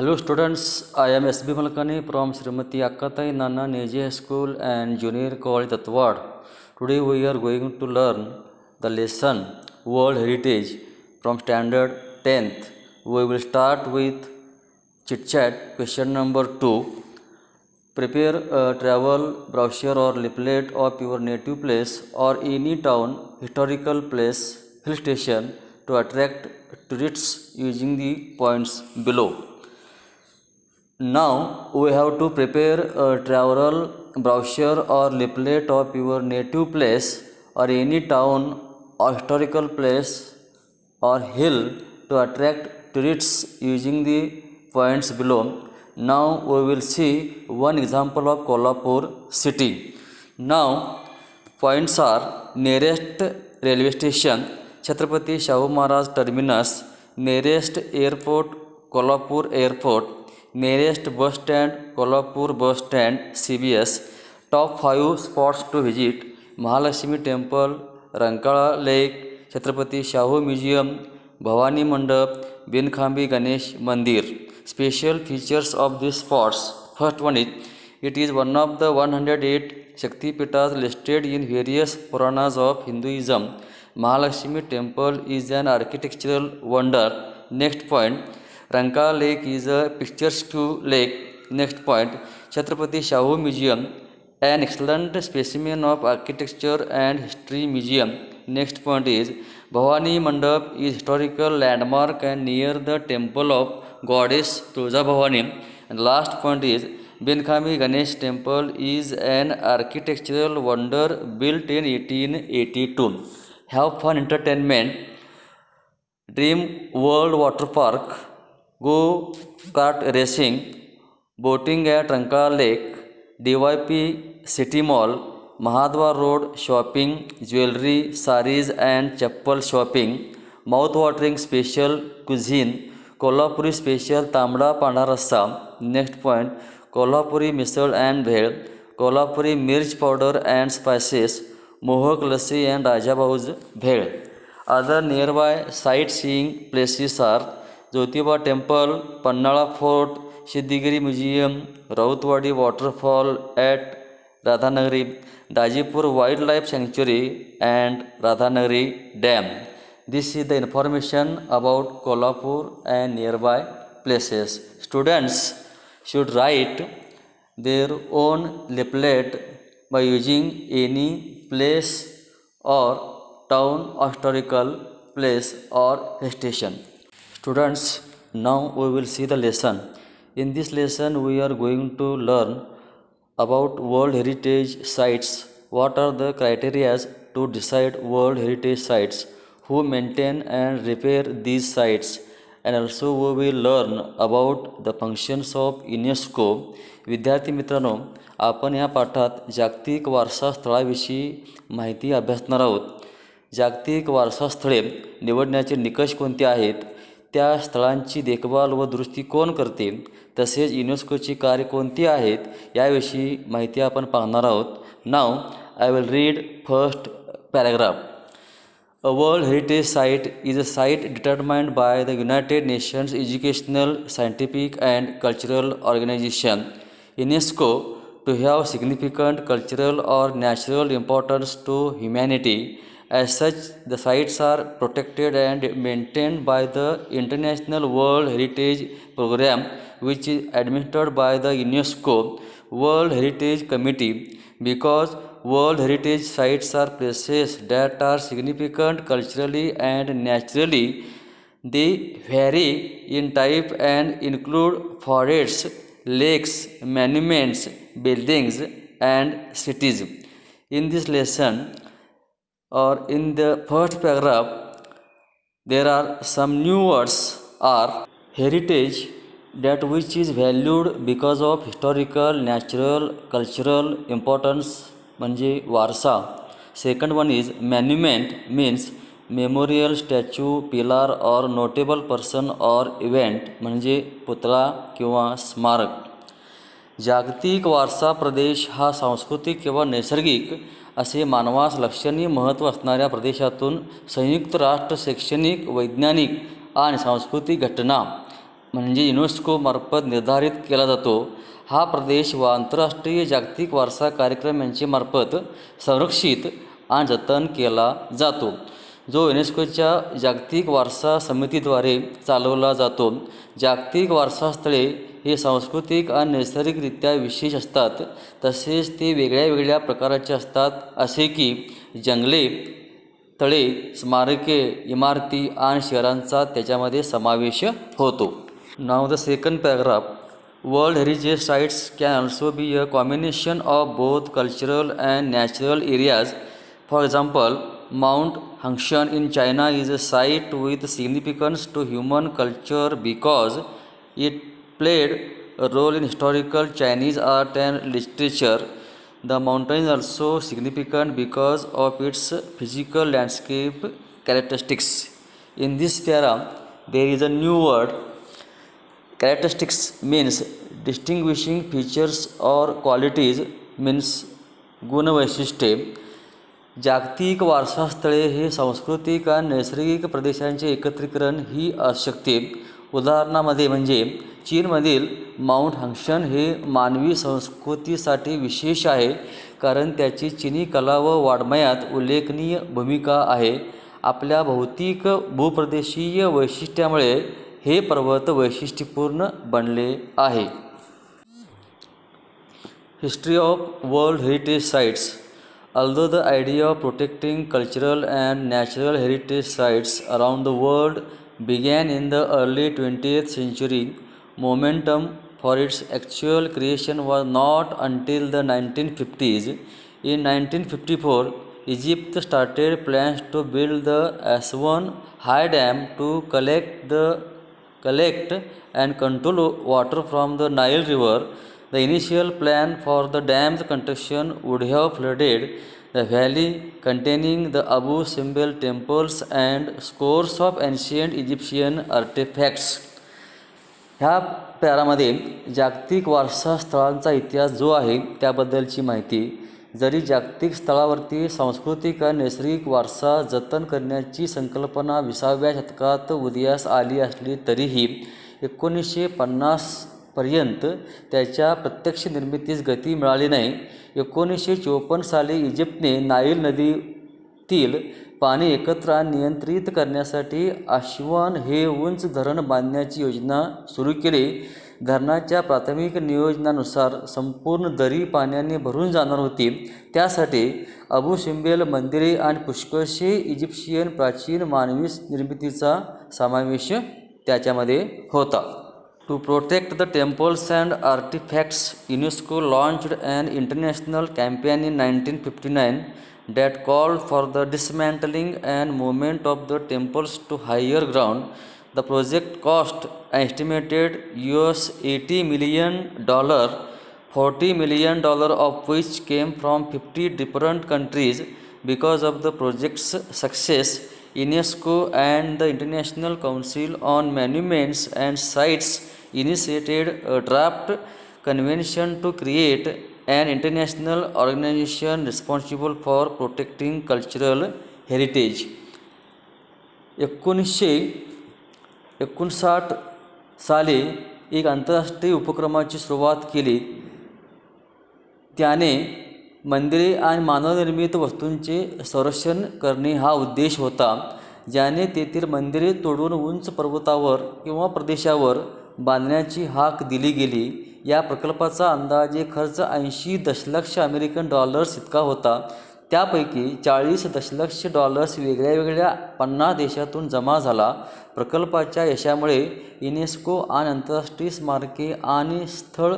Hello students, I am SB Malkani from Srimati Akkatai Nana Neji School and Junior College Tatwad. Today we are going to learn the lesson World Heritage from Standard 10th. We will start with chit chat. Question number 2. Prepare a travel brochure or leaflet of your native place or any town, historical place, hill station to attract tourists using the points below. Now we have to prepare a travel brochure or leaflet of your native place or any town or historical place or hill to attract tourists using the points below. Now we will see one example of Kolhapur city. Now points are nearest railway station Chhatrapati Shahu Maharaj terminus, nearest airport Kolhapur airport, nearest bus stand Kolhapur bus stand CBS. Top 5 spots to visit: Mahalakshmi temple, Rankala lake, Chhatrapati Shahu museum, Bhavani mandap, Binkhambi Ganesh mandir. Special features of these spots: first one is it is one of the 108 Shakti Pitas listed in various Puranas of Hinduism. Mahalakshmi temple is an architectural wonder. Next point, Rankala lake is a picturesque lake. Next point, Chhatrapati Shahu museum, an excellent specimen of architecture and history museum. Next point is Bhavani mandap is historical landmark and near the temple of goddess Tulja Bhavani. And last point is Benkhami Ganesh temple is an architectural wonder built in 1882. Have fun entertainment. Dream World Water Park, go kart racing, boating at Rankala Lake, DYP City Mall, Mahadwar Road shopping, jewelry, saris and chappal shopping, mouth-watering special cuisine, Kolhapuri special Tamda Pandha Rassa. Next point, Kolhapuri misal and bhel, Kolhapuri mirch powder and spices, Mohak lassi and Rajabahu's bhel. Other nearby sightseeing places are Jyotiba temple, Pannala fort, Siddhigiri museum, Rautwadi waterfall at Radhanagari, Dajipur wildlife sanctuary and Radhanagari dam. This is the information about Kolhapur and nearby places. Students should write their own leaflet by using any place or town or historical place or station. Students, now we will see the lesson. In this lesson we are going to learn about World Heritage Sites. What are the criteria to decide World Heritage Sites? Who maintain and repair these sites? And also we will learn about the functions of UNESCO. विद्यार्थी मित्रांनो, आपण या पाठात जागतिक वारसा स्थळाविषयी माहिती अभ्यासणार आहोत. जागतिक वारसा स्थळे निवडण्याचे निकष कोणते आहेत, त्या स्थळांची देखभाल व दुरुस्ती कोण करते, तसेच युनेस्कोची कार्य कोणती आहेत याविषयी माहिती आपण पाहणार आहोत. Now I will read first paragraph. A World Heritage Site is a site determined by the United Nations Educational, Scientific and Cultural Organization UNESCO to have significant cultural or natural importance to humanity. As such, the sites are protected and maintained by the International World Heritage Program, which is administered by the UNESCO World Heritage Committee. Because World Heritage Sites are places that are significant culturally and naturally, they vary in type and include forests, lakes, monuments, buildings, and cities. In this lesson, or in the first paragraph, there are some new words are heritage, that which is valued because of historical, natural, cultural importance म्हणजे वारसा. Second one is monument means memorial, statue, pillar और notable person और event म्हणजे पुतळा किंवा स्मारक. जागतिक वारसा प्रदेश हा सांस्कृतिक किंवा नैसर्गिक असे मानवास लक्षणीय महत्त्व असणाऱ्या प्रदेशातून संयुक्त राष्ट्र शैक्षणिक, वैज्ञानिक आणि सांस्कृतिक घटना म्हणजे युनेस्कोमार्फत निर्धारित केला जातो. हा प्रदेश व आंतरराष्ट्रीय जागतिक वारसा कार्यक्रम यांच्यामार्फत संरक्षित आणि जतन केला जातो, जो युनेस्कोच्या जागतिक वारसा समितीद्वारे चालवला जातो. जागतिक वारसा स्थळे हे सांस्कृतिक आणि नैसर्गिकरित्या विशेष असतात, तसेच ते वेगळ्या वेगळ्या प्रकारचे असतात, असे की जंगले, तळे, स्मारके, इमारती आणि शहरांचा त्याच्यामध्ये समावेश होतो. नाव the second paragraph. World heritage sites can also be a combination of both cultural and natural areas. For example, Mount Hangshan in China is a site with significance to human culture because it played a role in historical Chinese art and literature. The mountain is also significant because of its physical landscape characteristics. In this para, there is a new word. Characteristics means distinguishing features or qualities, means गुणवैशिष्ट्ये. जागतिक वारसास्थळे हे सांस्कृतिक आणि नैसर्गिक प्रदेशांचे एकत्रीकरण ही असू शकते. उदाहरणामध्ये म्हणजे चीनमधील माउंट हंक्शन हे मानवी संस्कृतीसाठी विशेष आहे, कारण त्याची चिनी कला व वाङ्मयात उल्लेखनीय भूमिका आहे. आपल्या भौतिक भूप्रदेशीय वैशिष्ट्यामुळे हे पर्वत वैशिष्ट्यपूर्ण बनले आहे. History of world heritage sites. Although the idea of protecting cultural and natural heritage sites around the world began in the early 20th century, momentum for its actual creation was not until the 1950s. In 1954, Egypt started plans to build the Aswan High Dam to collect and control water from the Nile River. The initial plan for the dam's construction would have flooded the valley containing the Abu Simbel temples and scores of ancient Egyptian artifacts. ह्या पॅरामध्ये जागतिक वारसा स्थळांचा इतिहास जो आहे त्याबद्दलची माहिती. जरी जागतिक स्तरावरती सांस्कृतिक आणि नैसर्गिक वारसा जतन करण्याची संकल्पना 20व्या शतकात उदयास आली असली तरीही 1950 पर्यंत त्याच्या प्रत्यक्ष निर्मितीस गती मिळाली नाही. 1954 साली इजिप्तने नाईल नदीतील पाणी एकत्र आणि नियंत्रित करण्यासाठी आशवान हे उंच धरण बांधण्याची योजना सुरू केली. धरणाच्या प्राथमिक नियोजनानुसार संपूर्ण दरी पाण्याने भरून जाणार होती. त्यासाठी अबू सिम्बेल मंदिरे आणि पुष्कळशे इजिप्शियन प्राचीन मानवी निर्मितीचा समावेश त्याच्यामध्ये होता. To protect the temples and artifacts, UNESCO launched an international campaign in 1959 that called for the dismantling and movement of the temples to higher ground. The project cost an estimated $80 million, $40 million of which came from 50 different countries. Because of the project's success, UNESCO and the International Council on Monuments and Sites initiated a draft convention to create an international organization responsible for protecting cultural heritage. 1959 साली एक आंतरराष्ट्रीय उपक्रमाची सुरुवात केली. त्याने मंदिरे आणि मानवनिर्मित वस्तूंचे संरक्षण करणे हा उद्देश होता, ज्याने तेथील मंदिरे तोडून उंच पर्वतावर किंवा प्रदेशावर बांधण्याची हाक दिली गेली. या प्रकल्पाचा अंदाजे खर्च 80 दशलक्ष अमेरिकन डॉलर्स इतका होता. त्यापैकी 40 दशलक्ष डॉलर्स वेगळ्या वेगळ्या 50 देशातून जमा झाला. प्रकल्पाच्या यशामुळे युनेस्को आणि आंतरराष्ट्रीय स्मारके आणि स्थळ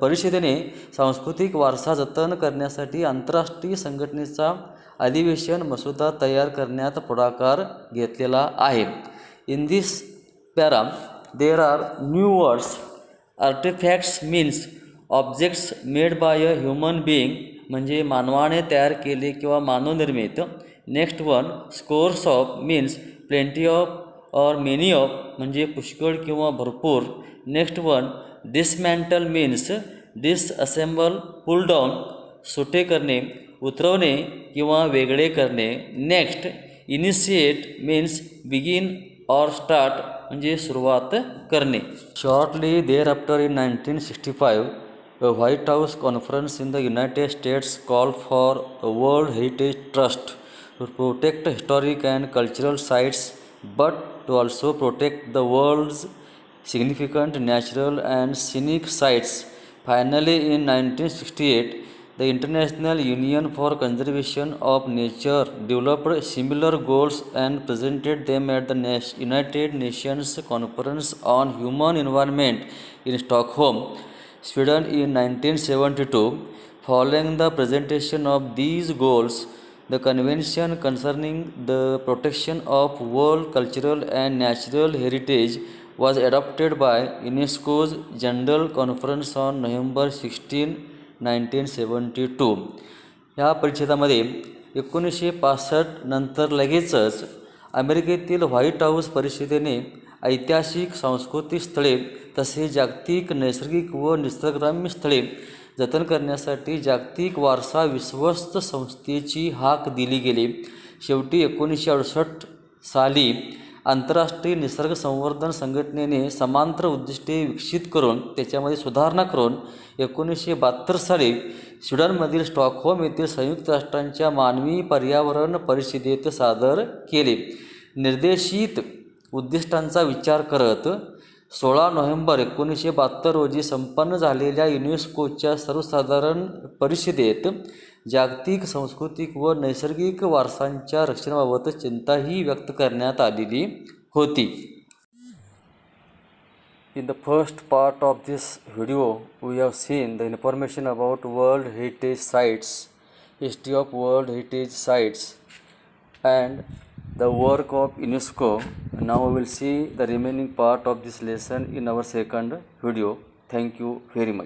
परिषदेने सांस्कृतिक वारसा जतन करण्यासाठी आंतरराष्ट्रीय संघटनेचा अधिवेशन मसुदा तयार करण्यात पुढाकार घेतलेला आहे. In this para there are new words. Artifacts means objects made by a human being, म्हणजे मानवाने तयार केले किंवा मानवनिर्मित. Next one, scores of means plenty of or many of, म्हणजे पुष्कळ किंवा भरपूर. Next one, dismantle means disassemble, pull down, सुटे करणे, उतरवणे किंवा वेगळे करणे. Next, initiate means begin or start, म्हणजे सुरुवात करणे. Shortly thereafter in 1965 a White House conference in the United States called for a World Heritage Trust to protect historic and cultural sites, but to also protect the world's significant natural and scenic sites. Finally, in 1968, the International Union for Conservation of Nature developed similar goals and presented them at the United Nations Conference on Human Environment in Stockholm, Sweden in 1972. Following the presentation of these goals, the Convention concerning the protection of world cultural and natural heritage was adopted by UNESCO's General Conference on November 16, 1972. ह्या परिच्छेदामध्ये 1965 नंतर लगेचच अमेरिकेतील white house परिषदेने ऐतिहासिक सांस्कृतिक स्थळे तसेच जागतिक नैसर्गिक व निसर्गरम्य स्थळे जतन करण्यासाठी जागतिक वारसा विश्वस्त संस्थेची हाक दिली गेली. शेवटी 1968 साली आंतरराष्ट्रीय निसर्ग संवर्धन संघटनेने समांतर उद्दिष्टे विकसित करून त्याच्यामध्ये सुधारणा करून 1972 साली स्वीडनमधील स्टॉकहोम येथील संयुक्त राष्ट्रांच्या मानवी पर्यावरण परिषदेत सादर केले. निर्देशित उद्दिष्टांचा विचार करत 16 नोव्हेंबर 1972 रोजी संपन्न झालेल्या युनेस्कोच्या सर्वसाधारण परिषदेत जागतिक सांस्कृतिक व नैसर्गिक वारसांच्या रक्षणाबाबत चिंताही व्यक्त करण्यात आलेली होती. In the first part of this video, we have seen the information about World Heritage Sites, history of World Heritage Sites, and the work of UNESCO. Now we will see the remaining part of this lesson in our second video. Thank you very much.